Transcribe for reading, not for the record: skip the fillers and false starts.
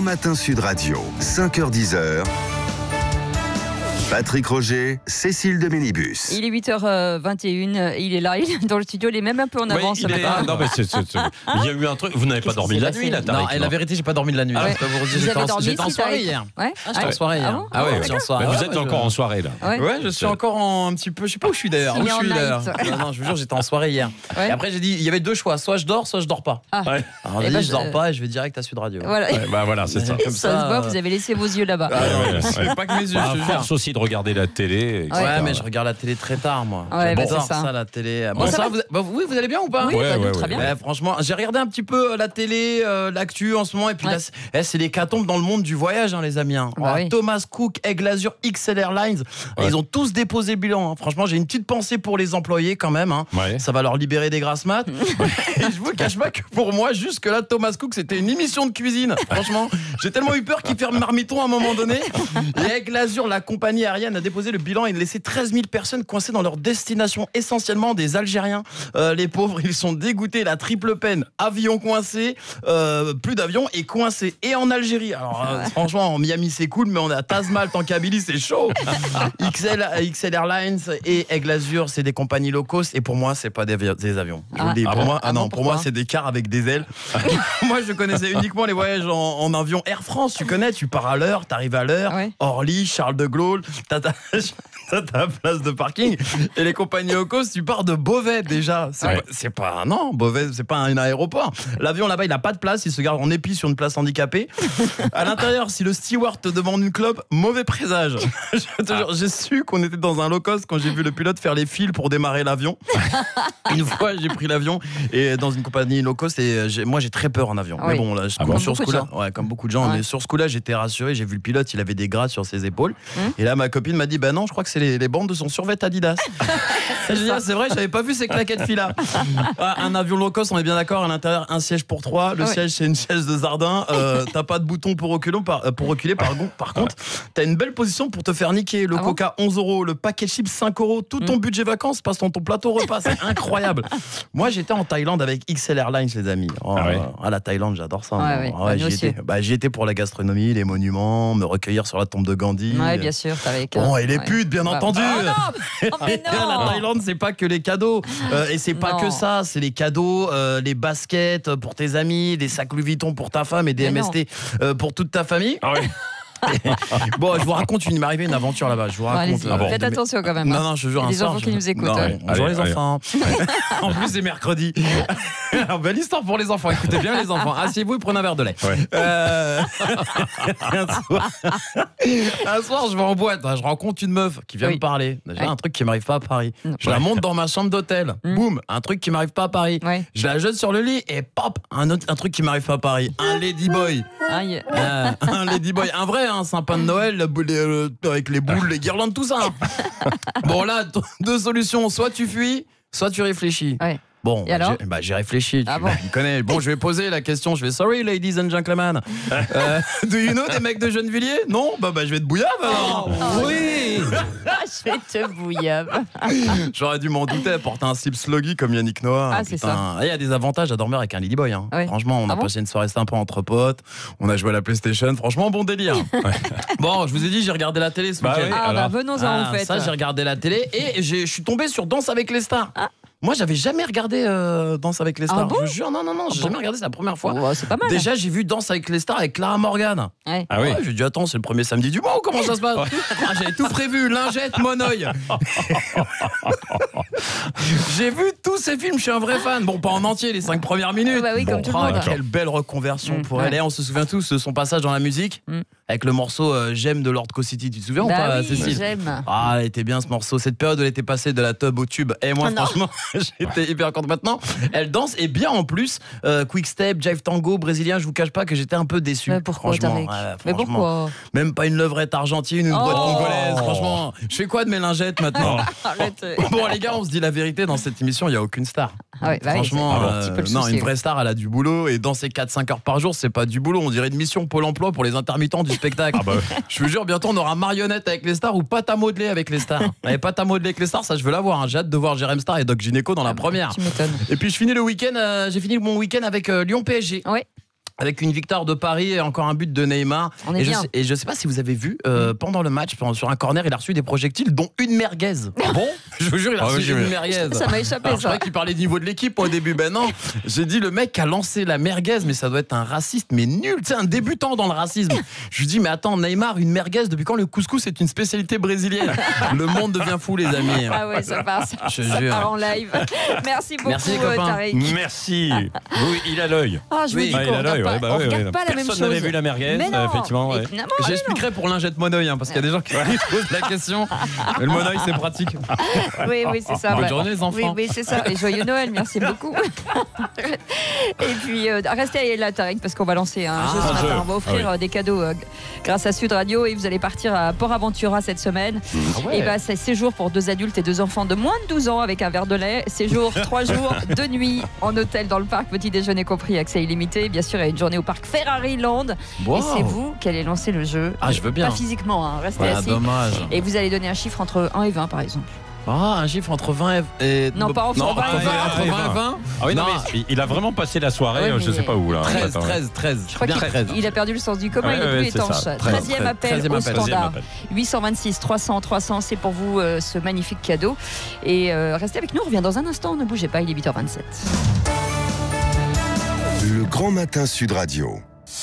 Grand Matin Sud Radio, 5h-10h. Patrick Roger, Cécile de Minibus. Il est 8h21, il est là, il est dans le studio, il est même un peu en avance ce matin. Non, mais il y a eu un truc. Vous n'avez pas dormi de la nuit, là, Non, et la vérité, j'ai pas dormi de la nuit. Ah ouais. J'étais en soirée hier. Ouais. J'étais en soirée hier. Ah ouais, j'étais en soirée. vous êtes encore en soirée, là. Ouais, je suis encore un petit peu. Je sais pas où je suis d'ailleurs. Il est en night. Non, je vous jure, j'étais en soirée hier. Ouais. Et après, j'ai dit, il y avait deux choix. Soit je dors pas. Ah. Ouais. Alors, Eh j'ai ben, dit, je dors pas et je vais direct à Sud Radio. Voilà. Ouais, bah voilà, c'est ça. Comme Ça se voit, vous avez laissé vos yeux là-bas. C'est pas que mes yeux, À je te force jure. aussi de regarder la télé. etc. Ouais, mais je regarde la télé très tard, moi. Ouais, bah, J'adore c'est ça. la télé. Bon, Bon, ça ça, va. vous allez bien ou pas? Oui, Ouais, bah, nous, ouais, très ouais. bien. Ouais, franchement, j'ai regardé un petit peu la télé, l'actu en ce moment, et puis Ouais. là, c'est l'hécatombe dans le monde du voyage, les amis. Bah oui. Thomas Cook, Aigle Azur, XL Airlines, ils ont tous déposé le bilan. Franchement, j'ai une petite pensée pour les employés quand même. Ouais. Ça va leur libérer des grasses maths. Et je vous cache pas que pour moi, jusque-là, Thomas Cook, c'était une émission de cuisine. Franchement, j'ai tellement eu peur qu'il ferme Marmiton à un moment donné. Et Aigle Azur, la compagnie aérienne, a déposé le bilan et laissé 13 000 personnes coincées dans leur destination, essentiellement des Algériens. Les pauvres, ils sont dégoûtés, la triple peine. Avion coincé, plus d'avions et coincé. Et en Algérie. Alors, franchement, en Miami, c'est cool, mais on est à Tazmalt en Kabylie, c'est chaud. XL Airlines et Aigle Azur, c'est des compagnies low cost. Et pour moi, c'est pas des avions. Je vous le dis. Ah Pour bon moi, Ah bon, pour moi, pourquoi c'est des cars avec des ailes. Moi, je connaissais uniquement les voyages en avion Air France. Tu connais, tu pars à l'heure, t'arrives à l'heure. Ouais. Orly, Charles de Gaulle, t'as ta place de parking. Et les compagnies low cost, tu pars de Beauvais déjà. C'est pas Beauvais, c'est pas un aéroport. L'avion là-bas, il a pas de place, il se garde en épi sur une place handicapée. À l'intérieur, si le steward te demande une clope, mauvais présage. Je te jure, j'ai su qu'on était dans un low cost quand j'ai vu le pilote faire les fils pour démarrer l'avion. Une fois, j'ai pris l'avion et dans une compagnie low cost et moi j'ai très peur en avion. Ah mais oui. bon, là, bon sur ce beaucoup de coup-là, ouais, comme beaucoup de gens, Ouais. mais sur ce coup-là, j'étais rassuré. J'ai vu le pilote, il avait des gras sur ses épaules. Et là, ma copine m'a dit, bah non, je crois que c'est les bandes de son survêt Adidas. Je dis, c'est vrai, j'avais pas vu ces claquettes filles-là. Un avion low cost, on est bien d'accord, à l'intérieur, un siège pour 3. Le Ouais. siège, c'est une chaise de jardin. T'as pas de bouton pour reculer. Par contre, t'as une belle position pour te faire niquer. Le Ah bon coca, 11 €. Le paquet chips, 5 €. Tout ton budget vacances passe dans ton plateau repas. C'est incroyable. Moi, j'étais en Thaïlande avec XL Airlines, les amis. La Thaïlande, j'adore ça. Ouais, ouais. Nous aussi. J'y étais pour la gastronomie, les monuments, me recueillir sur la tombe de Gandhi. Ouais, bien sûr, t'es avec. Bon, et les ouais. putes, bien Ouais. entendu. Oh mais non La Thaïlande, c'est pas que les cadeaux. Et c'est pas Non. que ça. C'est les cadeaux, les baskets pour tes amis, des sacs Louis Vuitton pour ta femme et des Mais MST pour toute ta famille. Ah ouais. Bon, je vous raconte, il m'est arrivé une aventure là-bas. Je vous Bon, raconte. allez-y, Ah bon. faites attention quand même. Non, hein. non, je te jure, Il y a un des soir. enfants qui nous écoutent. Non, Ouais. bonjour Allez, les allez. enfants. En plus, c'est mercredi. Alors, belle histoire pour les enfants. Écoutez bien, les enfants. Asseyez-vous et prenez un verre de lait. Ouais. Un soir, je vais en boîte. Je rencontre une meuf qui vient Oui. me parler. Déjà, Ouais. un truc qui m'arrive pas à Paris. Non. Je la monte dans ma chambre d'hôtel. Boum, un truc qui m'arrive pas à Paris. Ouais. Je la jette sur le lit et pop, un truc qui m'arrive pas à Paris. Un ladyboy. Aïe. Un ladyboy, un vrai, un sapin de Noël, avec les boules, les guirlandes, tout ça. Bon, là, deux solutions. Soit tu fuis, soit tu réfléchis. Ouais. Bon, Et alors j'ai réfléchi. Ah Tu bon me connais. Bon, je vais poser la question. Je vais sorry, ladies and gentlemen. Do you know des mecs de Gennevilliers? Non? Bah, je vais te bouillave alors. Oui. Je vais te bouillave. J'aurais dû m'en douter. Porter un slip sloggy comme Yannick Noah. Ah, c'est ça. Il y a des avantages à dormir avec un ladyboy. Hein. Ouais. Franchement, on a Ah bon passé une soirée sympa entre potes. On a joué à la PlayStation. Franchement, bon délire. Bon, je vous ai dit, j'ai regardé la télé ce Bah week-end. oui. Ah bah alors venons-en en fait. Ça, j'ai regardé la télé et je suis tombé sur Danse avec les stars. Moi, j'avais jamais regardé Danse avec les stars. Ah bon Je vous jure, non, j'ai jamais regardé, c'est la première fois. Oh, c'est pas mal. Déjà, j'ai vu Danse avec les stars avec Clara Morgan. Ouais. Ah oui. Ouais, j'ai dit, attends, c'est le premier samedi du mois ou comment ça se passe? J'avais tout prévu, lingette, monoeil. J'ai vu tous ces films, je suis un vrai fan. Bon, pas en entier, les 5 premières minutes. Ah bah oui, comme tout le Ah, monde. quelle belle reconversion pour ouais. elle. Et on se souvient tous de son passage dans la musique avec le morceau J'aime de Lord Co-City. Tu te souviens ou Bah pas, oui, Cécile? j'aime. Ah, elle était bien ce morceau. Cette période où elle était passée de la tub au tube. Et moi, Ah non. franchement, j'étais hyper content. Maintenant, elle danse et bien en plus. Quick Step, Jive Tango, brésilien. Je vous cache pas que j'étais un peu déçu. Mais pourquoi, franchement, Tarek Mais franchement. pourquoi Même pas une levrette argentine, une boîte Oh. congolaise. Franchement, je fais quoi de mes lingettes maintenant? Arrête. Bon, les gars, on se dit la vérité. Dans cette émission, il n'y a aucune star. Ah ouais, bah oui, Franchement, c'est un petit peu le non, souci, une vraie star, elle a du boulot. Et dans ces 4-5 heures par jour, c'est pas du boulot. On dirait une mission Pôle emploi pour les intermittents du spectacle. Ah bah. Je vous jure, bientôt, on aura marionnette avec les stars ou pâte à modeler avec les stars. Et pâte à modeler avec les stars, ça, je veux la voir. Hein. J'ai hâte de voir Jérém Star et Doc Gynéco dans la première. Tu m'étonnes. Et puis, j'ai fini mon week-end avec Lyon PSG. Ouais. avec une victoire de Paris et encore un but de Neymar. On est bien. Et je sais pas si vous avez vu, pendant le match, sur un corner, il a reçu des projectiles, dont une merguez. Bon, je vous jure, il a reçu une merguez. Ça m'a échappé, Alors, je croyais qu'il parlait du niveau de l'équipe au début. Ben non, j'ai dit, le mec a lancé la merguez, mais ça doit être un raciste, mais nul, tu sais, un débutant dans le racisme. Je lui dis, mais attends, Neymar, une merguez, depuis quand le couscous est une spécialité brésilienne? Le monde devient fou, les amis. Ah ouais, ça part en live. Merci beaucoup, Tariq. Merci. Oui, il a l'œil. Ah, je vous dis il qu'on a l'œil. on regarde pas la même chose. Personne n'avait vu la merguez, Mais non, effectivement. Ouais. évidemment, J'expliquerai pour lingette Moneuil, parce qu'il y a des gens qui se posent la question. Mais le Moneuil, c'est pratique. Oui, c'est ça. Bonne journée, les enfants. Oui, c'est ça. Et joyeux Noël, merci beaucoup. Et puis, restez là, Tariq, parce qu'on va lancer un jeu ce matin. On va offrir des cadeaux grâce à Sud Radio et vous allez partir à Port Aventura cette semaine. Et c'est séjour pour 2 adultes et 2 enfants de moins de 12 ans avec un verre de lait. Séjour 3 jours, 2 nuits en hôtel dans le parc, petit déjeuner compris, accès illimité. Bien sûr, il y a une journée au parc Ferrari Land. Wow. Et c'est vous qui allez lancer le jeu. Ah, je veux bien. Pas physiquement, restez assis. Dommage. Et vous allez donner un chiffre entre 1 et 20 par exemple. Ah, un chiffre entre 20 et... Non, pas entre 20 et 20. Ah oui, non, mais il a vraiment passé la soirée, je sais pas où là. 13. Je crois qu'il a perdu le sens du commun, il est plus étanche. 13e appel au standard. 826 300 300, c'est pour vous ce magnifique cadeau. Et restez avec nous, on revient dans un instant, ne bougez pas, il est 8h27. Le Grand Matin Sud Radio.